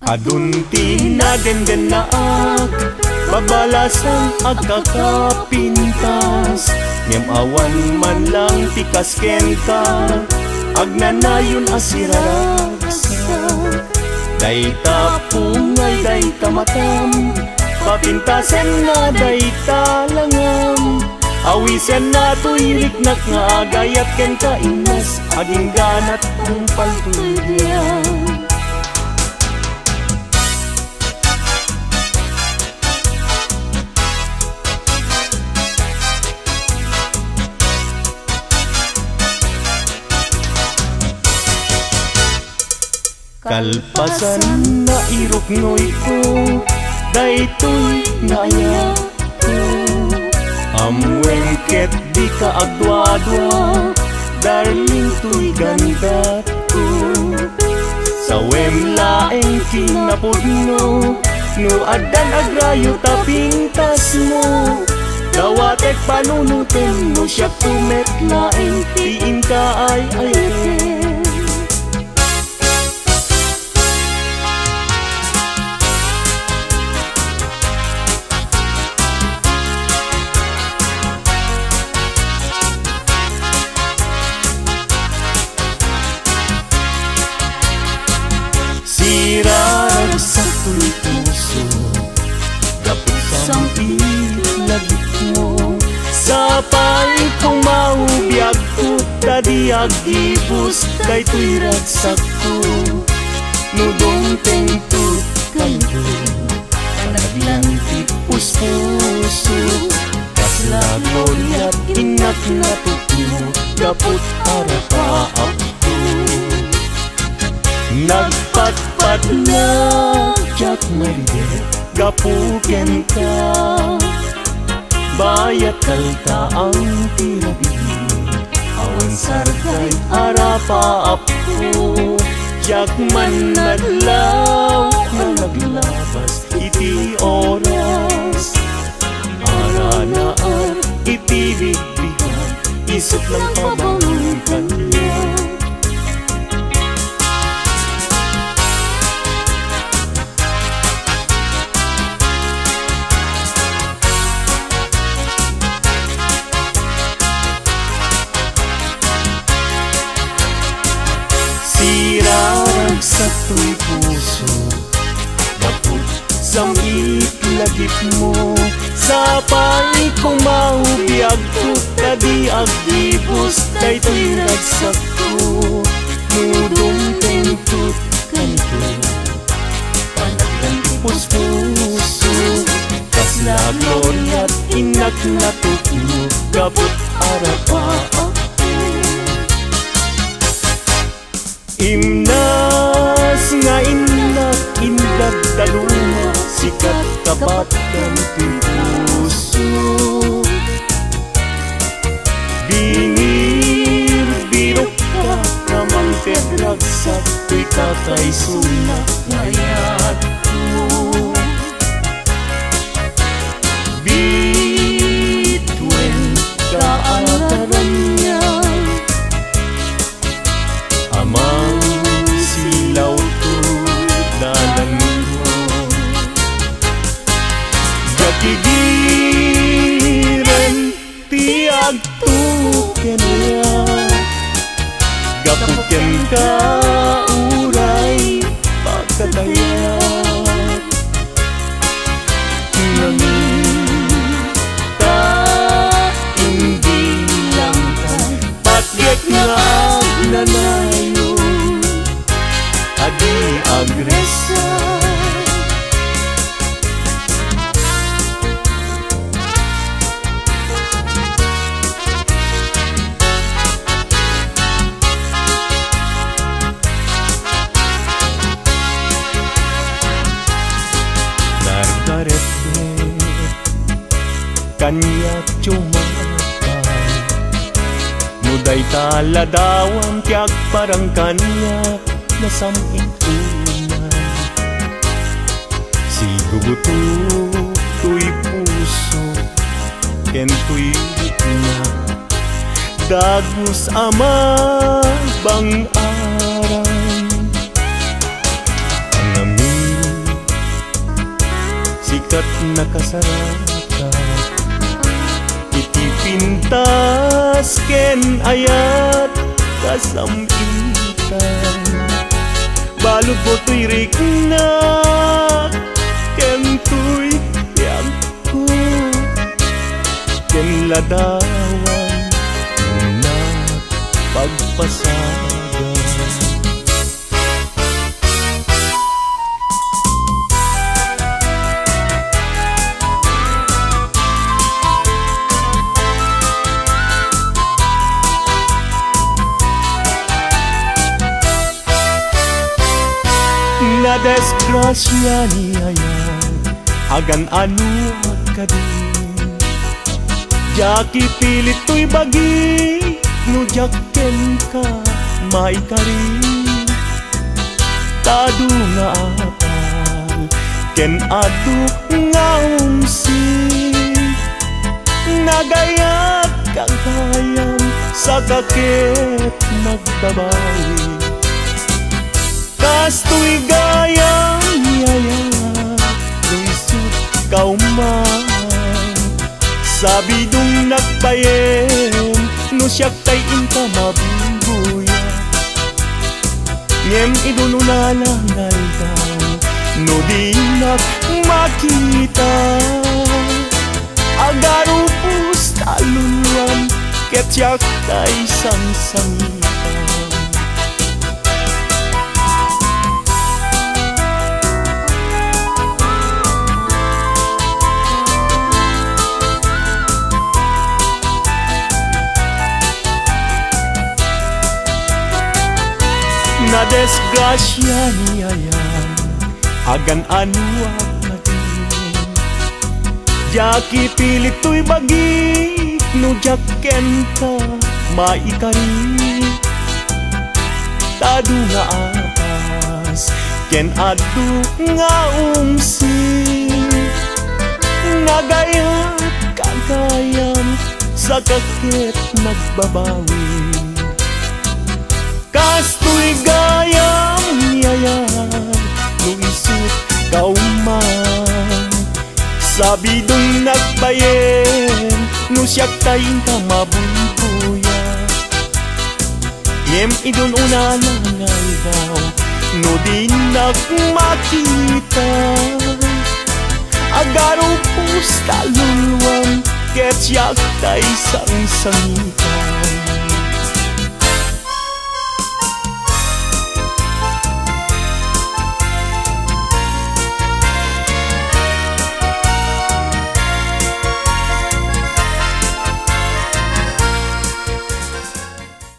Adun ti NADENDENNAAK, babalasan agkakapintas. Ngem awan man lang ti kasken ka, agnanayon asiraragsa. Dayta pungay, dayta matam, papintasen nga dayta langam. Awisen na to'y riknak nga agayat ken kainas, aging ganat kung paltoy diyan. Kalpasan na iruknoy ko, daytoy na ayat ko. Amwen ket di ka agdwa-dwa, darling to'y ganda ko. Sa wem laeng kinapudno, no adan agrayo tapintas mo. Dawatek panunutin mo siya kumet laeng tiin ka ay ayat. Sirarag sa tuloy puso, dapit sang ilagit mo. Sa paling kong maubiyag ko, tadi agibus, daytoy ragsak ko. Nudong tengtut kayo, panaglang tipus puso. Kasla gloria't inak na tutumo, dapot arapaap ko. NAGPAT-PATNAG, jak marider, gapuken ka. Bayat kalta ang tirabili, awan sargay arapaap ko. Jak man naglaw, naglabas, iti oras. Aranaan, iti bigbigan, isip lang pabangon kanya. Sirarag sa tu'y puso, dapot sa itlagip mo. Sa paling kong maubiyag ko, tadi agibus, daytoy ragsak ko. Nudong tentut kanto, panaglang tipos puso. Kasla gloria't inak na tutumo, dapot arapaap. Imnas nga inak indag daluma, sikat tapat kan puso. Bingir birok ka, namang tedragsak, to'y kakay suna ngayat mo. Bitwen ka alataran niya, amang silaw to dalan mo. Gakigiren tiag tuken niya, gapuken ka uray pagkatayat. Nangita hindi lang ka, patyek nga agnanayo, adi agresa. DARDAREP-DEP, kanyak cumakan. Muday taladawan tiag parang kanyak nasamit uman. Sigubuto to'y puso, ken to'y na. Dagus ama bang aray, ang kat nakasarata iti pintas ken ayat kasampitan balod mo to'y rikna ken to'y yagko ken ladawan na pagpasagan. Nadesgracia ni ayat agan anu kadin jaki pilit to'y bagi no jakken ka maikari tadu nga apal ken adu nga umsi nagayat kagayam sa kakit nagbabawi kas to'y gayam yayat lungsod kauman sabi dong nagbayem no siyak tay inka mabungguya ngem idununalangay daw no di makita agarupus taluluan ket siyak tay sangsangitan. Nadesgracia ni ayan agan anu kadin jaki pilit to'y bagi no jakken ka maikari tadu nga apas ken adu nga umsi nagayat kagayam sa kakit nagbabawi kas to'y gayam yayat luisot kauman sabi dong nagbayem no siyak tayin ka mabungkuya ngem idun unalangay daw no di makita agaro pus taluluan ket siyak tay sangsangitan.